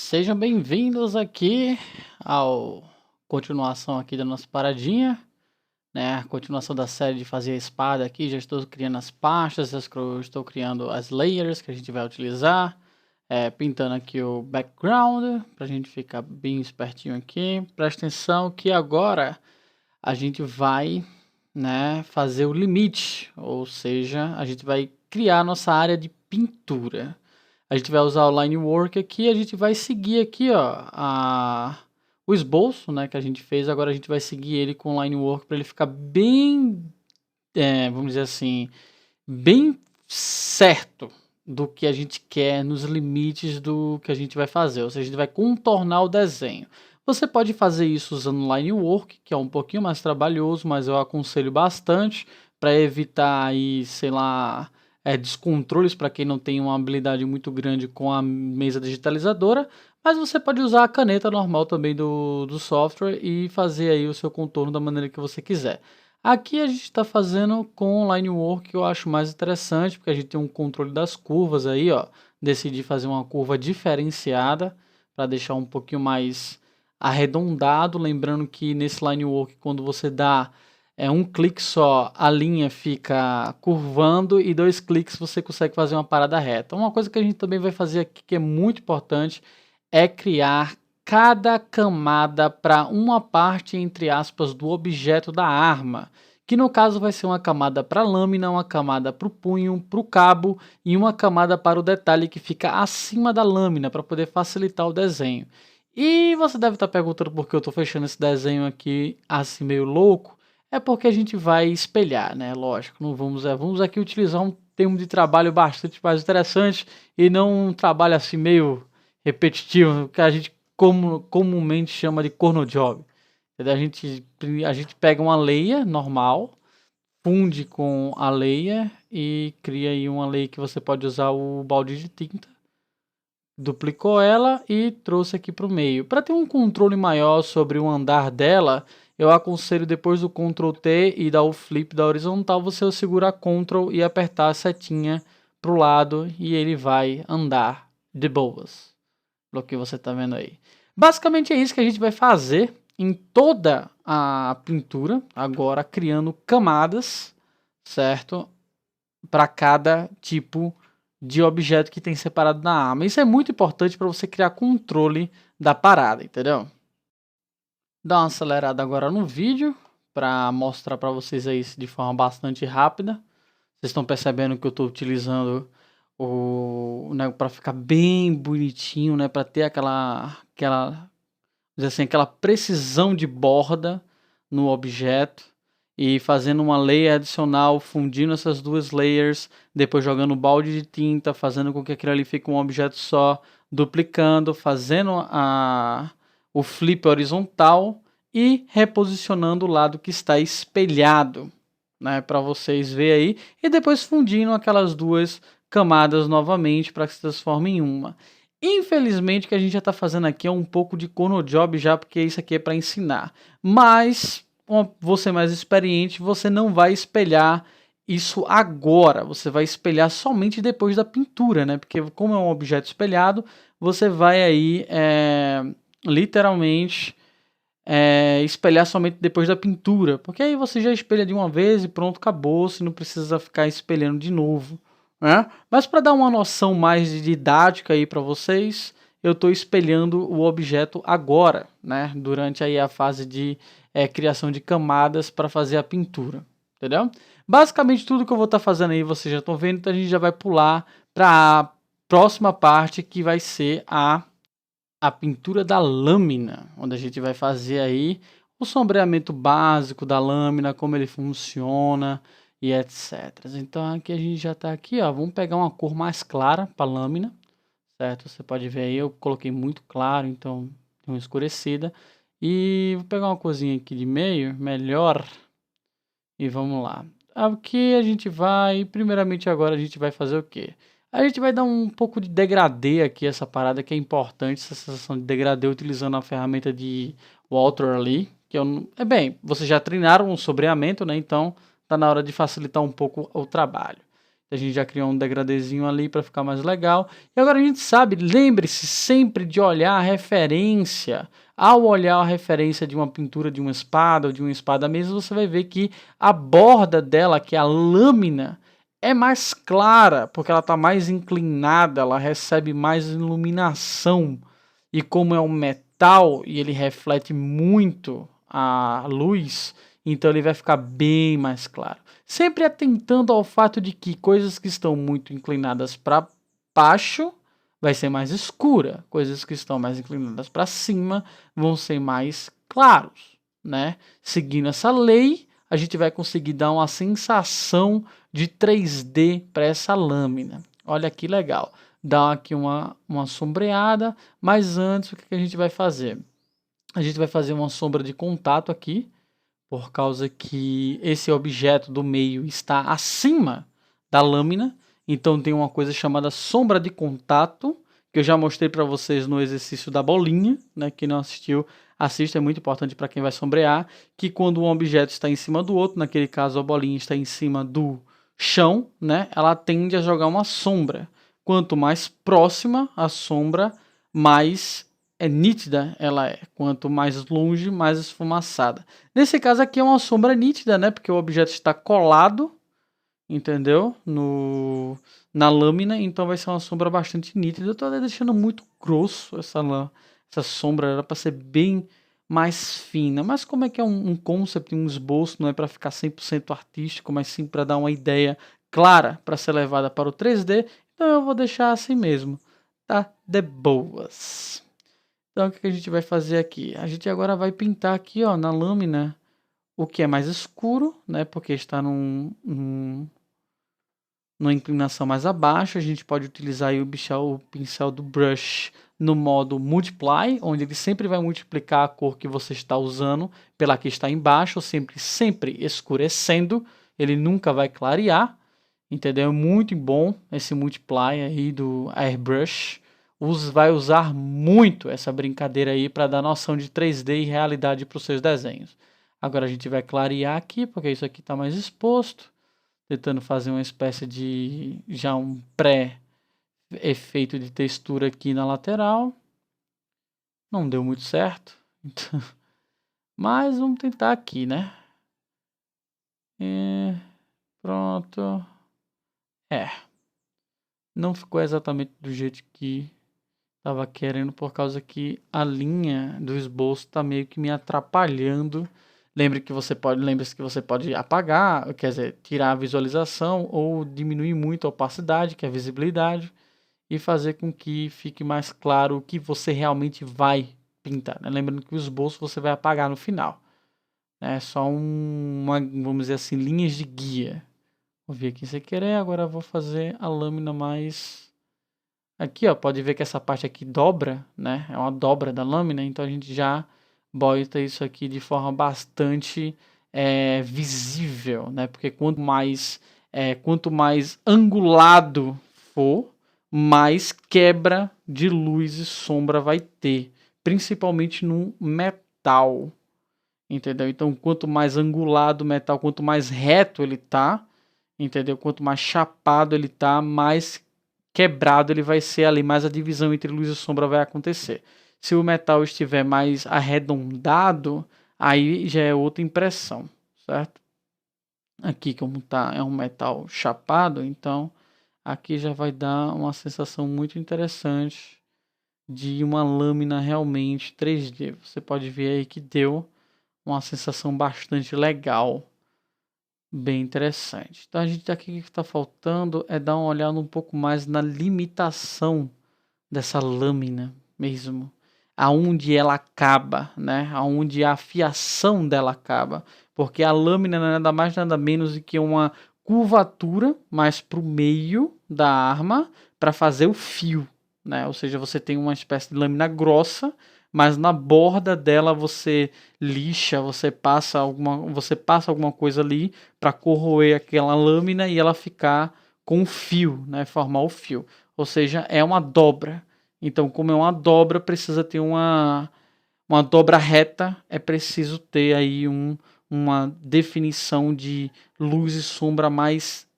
Sejam bem-vindos aqui ao continuação aqui da nossa paradinha, né? A continuação da série de fazer a espada aqui. Já estou criando as pastas, estou criando as layers que a gente vai utilizar, pintando aqui o background para a gente ficar bem espertinho aqui. Presta atenção que agora a gente vai, né, fazer o limite, ou seja, a gente vai criar a nossa área de pintura. A gente vai usar o line work aqui, a gente vai seguir aqui, ó, o esboço, né, que a gente fez. Agora a gente vai seguir ele com o line work para ele ficar bem, vamos dizer assim, bem certo do que a gente quer nos limites do que a gente vai fazer. Ou seja, a gente vai contornar o desenho. Você pode fazer isso usando line work, que é um pouquinho mais trabalhoso, mas eu aconselho bastante para evitar aí, sei lá, descontroles para quem não tem uma habilidade muito grande com a mesa digitalizadora. Mas você pode usar a caneta normal também do software e fazer aí o seu contorno da maneira que você quiser. Aqui a gente está fazendo com line work, que eu acho mais interessante, porque a gente tem um controle das curvas aí, ó. Decidi fazer uma curva diferenciada para deixar um pouquinho mais arredondado, lembrando que nesse line work, quando você dá um clique só, a linha fica curvando, e 2 cliques você consegue fazer uma parada reta. Uma coisa que a gente também vai fazer aqui, que é muito importante, é criar cada camada para uma parte, entre aspas, do objeto da arma, que no caso vai ser uma camada para a lâmina, uma camada para o punho, para o cabo e uma camada para o detalhe que fica acima da lâmina, para poder facilitar o desenho. E você deve estar perguntando por que eu estou fechando esse desenho aqui assim meio louco. É porque a gente vai espelhar, né? Lógico, não vamos aqui utilizar um termo de trabalho bastante mais interessante e não um trabalho assim meio repetitivo, que a gente comumente chama de corno job. A gente pega uma layer normal, funde com a layer e cria aí uma layer que você pode usar o balde de tinta. Duplicou ela e trouxe aqui para o meio. Para ter um controle maior sobre o andar dela, eu aconselho depois do Ctrl T e dar o flip da horizontal, você segurar Ctrl e apertar a setinha para o lado e ele vai andar de boas. O que você está vendo aí. Basicamente é isso que a gente vai fazer em toda a pintura, agora criando camadas, certo? Para cada tipo de objeto que tem separado na arma. Isso é muito importante para você criar controle da parada, entendeu? Dá uma acelerada agora no vídeo para mostrar para vocês aí de forma bastante rápida. Vocês estão percebendo que eu estou utilizando né, para ficar bem bonitinho, né, para ter aquela precisão de borda no objeto, e fazendo uma layer adicional, fundindo essas duas layers, depois jogando balde de tinta, fazendo com que aquilo ali fique um objeto só, duplicando, fazendo o flip horizontal e reposicionando o lado que está espelhado, né, para vocês verem aí, e depois fundindo aquelas duas camadas novamente para que se transforme em uma. Infelizmente, o que a gente já está fazendo aqui é um pouco de corno job já, porque isso aqui é para ensinar. Mas, você mais experiente, você não vai espelhar isso agora. Você vai espelhar somente depois da pintura, né? Porque como é um objeto espelhado, você vai aí, literalmente, espelhar somente depois da pintura. Porque aí você já espelha de uma vez e pronto, acabou. Você não precisa ficar espelhando de novo. Né? Mas para dar uma noção mais didática aí para vocês, eu estou espelhando o objeto agora, né? Durante aí a fase de criação de camadas para fazer a pintura, entendeu? Basicamente tudo que eu vou estar fazendo aí vocês já estão vendo, então a gente já vai pular para a próxima parte, que vai ser a pintura da lâmina, onde a gente vai fazer aí o sombreamento básico da lâmina, como ele funciona e etc. Então aqui a gente já está aqui, ó. Vamos pegar uma cor mais clara para a lâmina, certo? Você pode ver aí, eu coloquei muito claro, então tem uma escurecida. E vou pegar uma corzinha aqui de meio, melhor, e vamos lá. Aqui a gente vai, primeiramente agora a gente vai fazer o quê? A gente vai dar um pouco de degradê aqui, essa parada que é importante, essa sensação de degradê utilizando a ferramenta de Walter ali, que vocês já treinaram o sombreamento, né? Então tá na hora de facilitar um pouco o trabalho, A gente já criou um degradezinho ali para ficar mais legal. E agora a gente sabe, lembre-se sempre de olhar a referência. Ao olhar a referência de uma pintura de uma espada ou de uma espada mesmo, você vai ver que a borda dela, que é a lâmina, é mais clara, porque ela está mais inclinada, ela recebe mais iluminação. E como é um metal e ele reflete muito a luz, então ele vai ficar bem mais claro. Sempre atentando ao fato de que coisas que estão muito inclinadas para baixo vai ser mais escura, coisas que estão mais inclinadas para cima vão ser mais claros, né? Seguindo essa lei, a gente vai conseguir dar uma sensação de 3D para essa lâmina. Olha que legal. Dá aqui uma sombreada, mas antes o que a gente vai fazer? A gente vai fazer uma sombra de contato aqui, por causa que esse objeto do meio está acima da lâmina, então tem uma coisa chamada sombra de contato, que eu já mostrei para vocês no exercício da bolinha, né? Quem não assistiu, assista, é muito importante para quem vai sombrear, que quando um objeto está em cima do outro, naquele caso a bolinha está em cima do chão, né? Ela tende a jogar uma sombra. Quanto mais próxima a sombra, mais nítida ela é. Quanto mais longe, mais esfumaçada. Nesse caso aqui é uma sombra nítida, né? Porque o objeto está colado, entendeu? Na lâmina, então vai ser uma sombra bastante nítida. Eu estou deixando muito grosso essa sombra, era para ser bem mais fina. Mas como é que é um concept, um esboço, não é para ficar 100% artístico, mas sim para dar uma ideia clara para ser levada para o 3D, então eu vou deixar assim mesmo, tá? De boas. Então, o que a gente vai fazer aqui? A gente agora vai pintar aqui, ó, na lâmina, o que é mais escuro, né? Porque está numa inclinação mais abaixo. A gente pode utilizar aí o pincel do brush no modo Multiply, onde ele sempre vai multiplicar a cor que você está usando pela que está embaixo, sempre escurecendo. Ele nunca vai clarear, entendeu? É muito bom esse Multiply aí do Airbrush. Vai usar muito essa brincadeira aí para dar noção de 3D e realidade para os seus desenhos. Agora a gente vai clarear aqui, porque isso aqui está mais exposto. Tentando fazer uma espécie de já um pré-efeito de textura aqui na lateral. Não deu muito certo. Então, mas vamos tentar aqui, né? Pronto. Não ficou exatamente do jeito que estava querendo, por causa que a linha do esboço está meio que me atrapalhando. Lembre-se que você pode apagar, quer dizer, tirar a visualização ou diminuir muito a opacidade, que é a visibilidade, e fazer com que fique mais claro o que você realmente vai pintar, né? Lembrando que o esboço você vai apagar no final. É só vamos dizer assim, linhas de guia. Vou vir aqui sem querer, agora vou fazer a lâmina mais... Aqui, ó, pode ver que essa parte aqui dobra, né? É uma dobra da lâmina, então a gente já bota isso aqui de forma bastante visível, né? Porque quanto mais angulado for, mais quebra de luz e sombra vai ter, principalmente no metal, entendeu? Então, quanto mais angulado o metal, quanto mais reto ele tá, entendeu? Quanto mais chapado ele tá, mais quebrado ele vai ser ali, mais a divisão entre luz e sombra vai acontecer. Se o metal estiver mais arredondado, aí já é outra impressão, certo? Aqui como tá, é um metal chapado, então aqui já vai dar uma sensação muito interessante de uma lâmina realmente 3D. Você pode ver aí que deu uma sensação bastante legal. Bem interessante. Então a gente aqui o que está faltando é dar uma olhada um pouco mais na limitação dessa lâmina mesmo, aonde ela acaba, né? Aonde a afiação dela acaba, porque a lâmina não é nada mais nada menos do que uma curvatura mais para o meio da arma para fazer o fio, né? Ou seja, você tem uma espécie de lâmina grossa, mas na borda dela você lixa, você passa alguma coisa ali para corroer aquela lâmina e ela ficar com o fio, né? Formar o fio. Ou seja, é uma dobra. Então, como é uma dobra, precisa ter uma dobra reta, é preciso ter aí uma definição de luz e sombra mais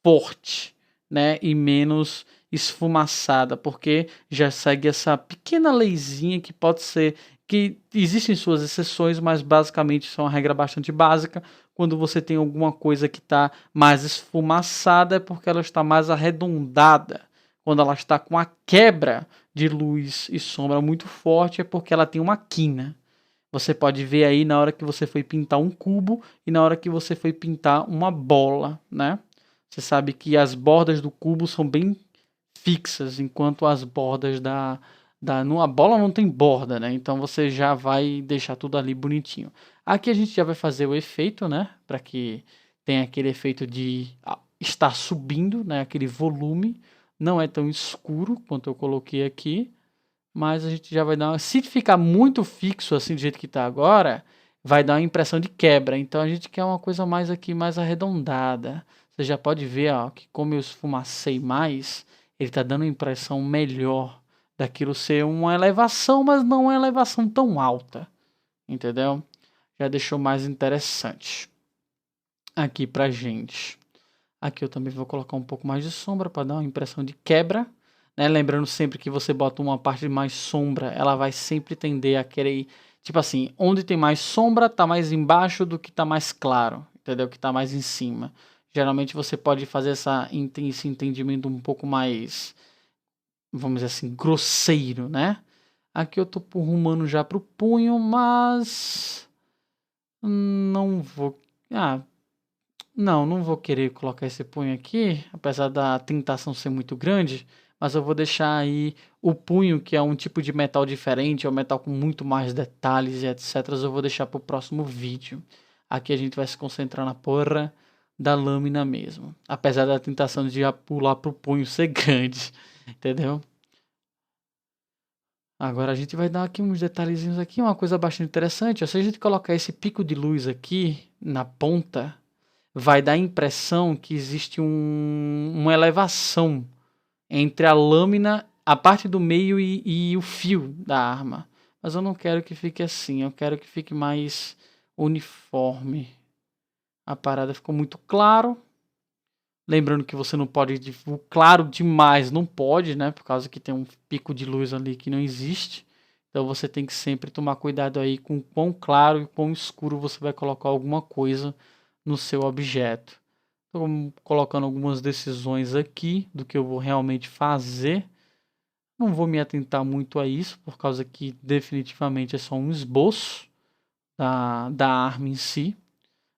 forte, né, e menos esfumaçada, porque já segue essa pequena leizinha que pode ser, que existem suas exceções, mas basicamente isso é uma regra bastante básica. Quando você tem alguma coisa que está mais esfumaçada é porque ela está mais arredondada. Quando ela está com a quebra de luz e sombra muito forte é porque ela tem uma quina. Você pode ver aí na hora que você foi pintar um cubo e na hora que você foi pintar uma bola, né? Você sabe que as bordas do cubo são bem fixas, enquanto as bordas a bola não tem borda, né? Então você já vai deixar tudo ali bonitinho. Aqui a gente já vai fazer o efeito, né? Para que tenha aquele efeito de estar subindo, né? Aquele volume. Não é tão escuro quanto eu coloquei aqui, mas a gente já vai dar uma... Se ficar muito fixo assim do jeito que está agora, vai dar uma impressão de quebra. Então a gente quer uma coisa mais aqui, mais arredondada. Você já pode ver, ó, que como eu esfumacei mais, ele está dando uma impressão melhor daquilo ser uma elevação, mas não uma elevação tão alta, entendeu? Já deixou mais interessante aqui pra gente. Aqui eu também vou colocar um pouco mais de sombra para dar uma impressão de quebra, né? Lembrando sempre que você bota uma parte de mais sombra, ela vai sempre tender a querer, tipo assim, onde tem mais sombra tá mais embaixo do que tá mais claro, entendeu? Que tá mais em cima. Geralmente você pode fazer esse entendimento um pouco mais, vamos dizer assim, grosseiro, né? Aqui eu tô arrumando já pro punho, mas não vou... não vou querer colocar esse punho aqui, apesar da tentação ser muito grande, mas eu vou deixar aí o punho, que é um tipo de metal diferente, é um metal com muito mais detalhes e etc. Eu vou deixar para o próximo vídeo. Aqui a gente vai se concentrar na porra da lâmina mesmo, apesar da tentação de já pular pro punho ser grande, entendeu? Agora a gente vai dar aqui uns detalhezinhos aqui, uma coisa bastante interessante. Se a gente colocar esse pico de luz aqui na ponta, vai dar a impressão que existe uma elevação entre a lâmina, a parte do meio e o fio da arma. Mas eu não quero que fique assim, eu quero que fique mais uniforme. A parada ficou muito claro. Lembrando que você não pode... O claro demais não pode, né? Por causa que tem um pico de luz ali que não existe. Então você tem que sempre tomar cuidado aí com quão claro e quão escuro você vai colocar alguma coisa no seu objeto. Estou colocando algumas decisões aqui do que eu vou realmente fazer. Não vou me atentar muito a isso, por causa que definitivamente é só um esboço da arma em si.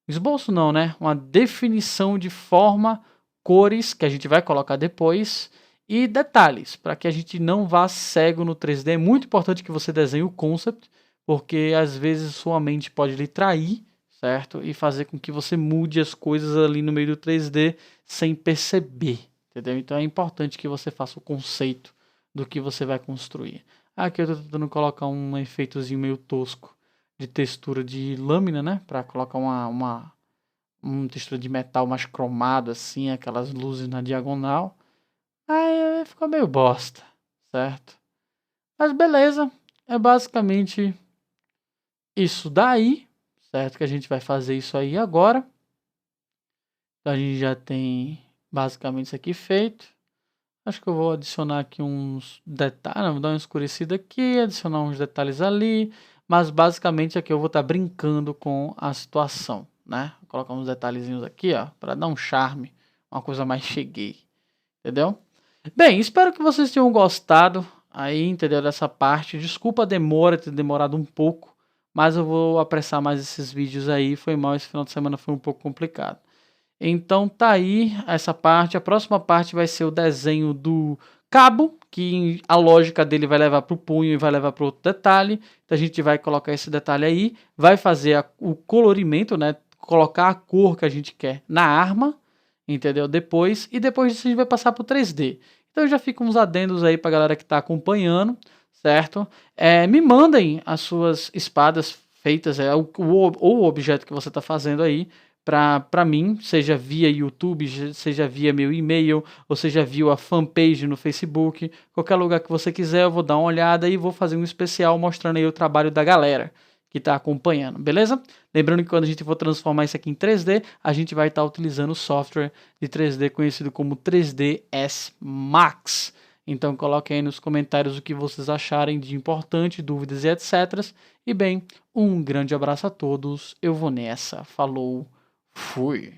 Esboço não, né? Uma definição de forma, cores, que a gente vai colocar depois, e detalhes, para que a gente não vá cego no 3D. É muito importante que você desenhe o concept, porque às vezes sua mente pode lhe trair, certo? E fazer com que você mude as coisas ali no meio do 3D sem perceber, entendeu? Então é importante que você faça o conceito do que você vai construir. Aqui eu estou tentando colocar um efeitozinho meio tosco de textura de lâmina, né? Para colocar uma textura de metal mais cromado, assim, aquelas luzes na diagonal. Aí ficou meio bosta, certo? Mas beleza, é basicamente isso daí, certo? Que a gente vai fazer isso aí agora. Então a gente já tem basicamente isso aqui feito. Acho que eu vou adicionar aqui uns detalhes, vou dar uma escurecida aqui, adicionar uns detalhes ali, mas basicamente aqui eu vou estar brincando com a situação, né? Vou colocar uns detalhezinhos aqui, ó, para dar um charme, uma coisa mais cheguei, entendeu? Bem, espero que vocês tenham gostado aí, entendeu, dessa parte. Desculpa a demora, ter demorado um pouco, mas eu vou apressar mais esses vídeos aí. Foi mal, esse final de semana foi um pouco complicado. Então tá aí essa parte. A próxima parte vai ser o desenho do cabo, que a lógica dele vai levar para o punho e vai levar para outro detalhe. Então a gente vai colocar esse detalhe aí, vai fazer o colorimento, né? Colocar a cor que a gente quer na arma, entendeu? Depois disso a gente vai passar para o 3D. Então já fica uns adendos aí para a galera que está acompanhando, certo? Me mandem as suas espadas feitas, ou o objeto que você está fazendo aí, para mim, seja via YouTube, seja via meu e-mail, ou seja via a fanpage no Facebook, qualquer lugar que você quiser, eu vou dar uma olhada e vou fazer um especial mostrando aí o trabalho da galera, que está acompanhando, beleza? Lembrando que quando a gente for transformar isso aqui em 3D, a gente vai estar utilizando o software de 3D conhecido como 3ds Max. Então coloquem aí nos comentários o que vocês acharem de importante, dúvidas e etc. E bem, um grande abraço a todos, eu vou nessa, falou, fui!